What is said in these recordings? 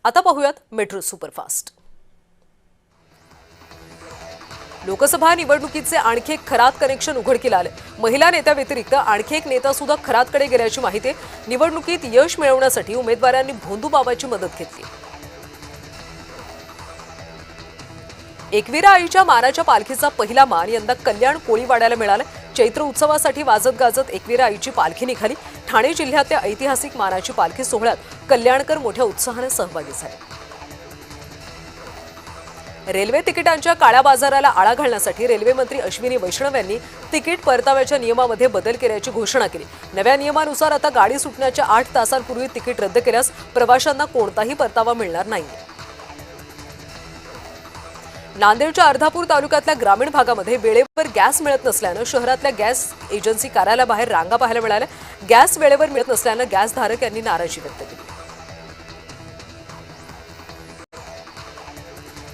आता पाहूयात metro superfast. Lok Sabha निवडणुकीचे आणखी एक खरात कनेक्शन उघडकीला आले। महिला नेत्या व्यतिरिक्त आणखी एक नेता सुद्धा खरातकडे गेल्याची माहिती आहे। निवडणुकीत यश मिळवण्यासाठी उमेदवारांनी भोंदूबाबाची मदत घेतली। एकविरा आईच्या मानाच्या पालखीचा पहिला मान यंदा कल्याण कोळीवाड्याला मिळाला। चैत्र उत्सवासाठी वाजत गाजत एकविरा आईची पालखी निघाली। ठाणे जिल्ह्यातल्या ऐतिहासिक मानाची पालखी सोहळ्यात कल्याणकर मोठ्या उत्साहाने सहभागी झाले। रेल्वे तिकिटांच्या काळ्या बाजाराला आळा घालण्यासाठी रेल्वे मंत्री अश्विनी वैष्णव यांनी तिकीट परताव्याच्या नियमामध्ये बदल केल्याची घोषणा केली। नव्या नियमानुसार आता गाडी सुटण्याच्या 8 तासांपूर्वी तिकीट रद्द केल्यास प्रवाशांना कोणताही परतावा मिळणार नाही। नांदेडच्या अर्धापूर तालुक्यातल्या ग्रामीण भागामध्ये वेळेवर गॅस मिळत नसल्याने शहरातल्या गॅस एजन्सी कार्यालयाबाहेर रांगा पाहायला मिळाल्या। गॅस वेळेवर मिळत नसल्याने गॅसधारक यांनी नाराजी व्यक्त केली।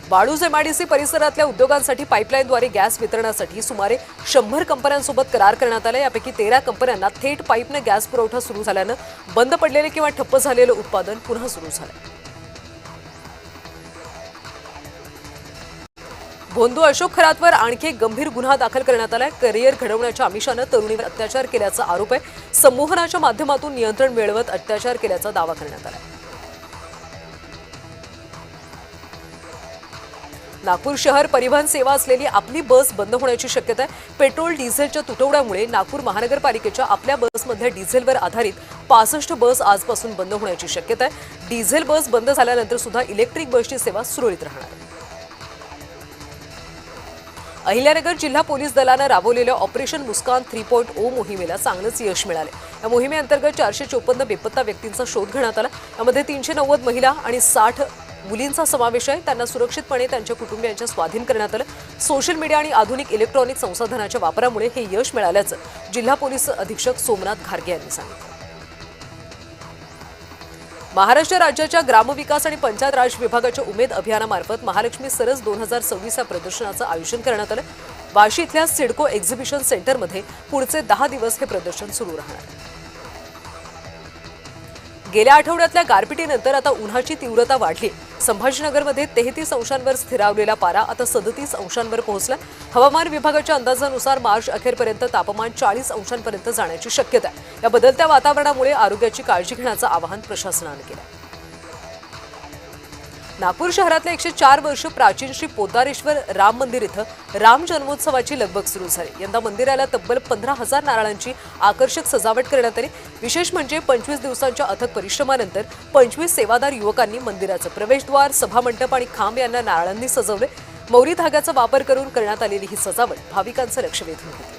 वाळूज एमआयडीसी परिसरातल्या उद्योगांसाठी पाईपलाईनद्वारे गॅस वितरणासाठी सुमारे 100 कंपन्यांसोबत करार करण्यात आले। यापैकी 13 कंपन्यांना थेट पाईपने गॅस पुरवठा सुरू झाल्याने बंद पडलेले किंवा ठप्प झालेले उत्पादन पुन्हा सुरू झाले। भोंदू अशोक खरातवर आणखी एक गंभीर गुन्हा दाखल करण्यात आलाय। करिअर घडवण्याच्या आमिषाने तरुणीवर अत्याचार केल्याचा आरोप आहे। संमोहनाच्या माध्यमातून नियंत्रण मिळवत अत्याचार केल्याचा दावा करण्यात आला। नागपूर शहर परिवहन सेवा असलेली आपली बस बंद होण्याची शक्यता आहे। पेट्रोल डिझेलच्या तुटवड्यामुळे नागपूर महानगरपालिकेच्या आपल्या बसमधल्या डिझेलवर आधारित 65 बस आजपासून बंद होण्याची शक्यता आहे। डिझेल बस बंद झाल्यानंतर सुद्धा इलेक्ट्रिक बसची सेवा सुरळीत राहणार आहे। अहिल्यानगर जिल्हा पोलीस दलाने राबवलेल्या ऑपरेशन मुस्कान 3.0 मोहिमेला चांगलंच यश मिळाले। या मोहिमेअंतर्गत 454 बेपत्ता व्यक्तींचा शोध घेण्यात आला। यामध्ये 390 महिला आणि 60 मुलींचा समावेश आहे। त्यांना सुरक्षितपणे त्यांच्या कुटुंबियांच्या स्वाधीन करण्यात आलं। सोशल मीडिया आणि आधुनिक इलेक्ट्रॉनिक संसाधनाच्या वापरामुळे हे यश मिळाल्याचं जिल्हा पोलीस अधीक्षक सोमनाथ घारगे यांनी सांगितलं। महाराष्ट्र राज्याच्या ग्रामविकास आणि पंचायत राज विभागाच्या उमेद अभियानामार्फत महालक्ष्मी सरस 2026 या प्रदर्शनाचं आयोजन करण्यात आलं। वाशी इथल्या सिडको एक्झिबिशन सेंटरमध्ये पुढचे 10 दिवस हे प्रदर्शन सुरू राहणार आहे। गेल्या आठवड्यातल्या गारपिटीनंतर आता उन्हाची तीव्रता वाढली। संभाजीनगरमध्ये 33 अंशांवर स्थिरावलेला पारा आता 37 अंशांवर पोहोचला। हवामान विभागाच्या अंदाजानुसार मार्च अखेरपर्यंत तापमान 40 अंशांपर्यंत जाण्याची शक्यता आहे। या बदलत्या वातावरणामुळे आरोग्याची काळजी घेण्याचं आवाहन प्रशासनाने केलं। नागपूर शहरातल्या 104 वर्ष प्राचीन श्री पोतारेश्वर राम मंदिर इथं राम जन्मोत्सवाची लगबग सुरू झाली। यंदा मंदिराला तब्बल 15,000 नारळांची आकर्षक सजावट करण्यात आली। विशेष म्हणजे 25 दिवसांच्या अथक परिश्रमानंतर 25 सेवादार युवकांनी मंदिराचं प्रवेशद्वार, सभामंडप आणि खांब यांना नारळांनी सजवले। मौरी धाग्याचा वापर करून करण्यात आलेली ही सजावट भाविकांचं लक्ष वेधून घेतली।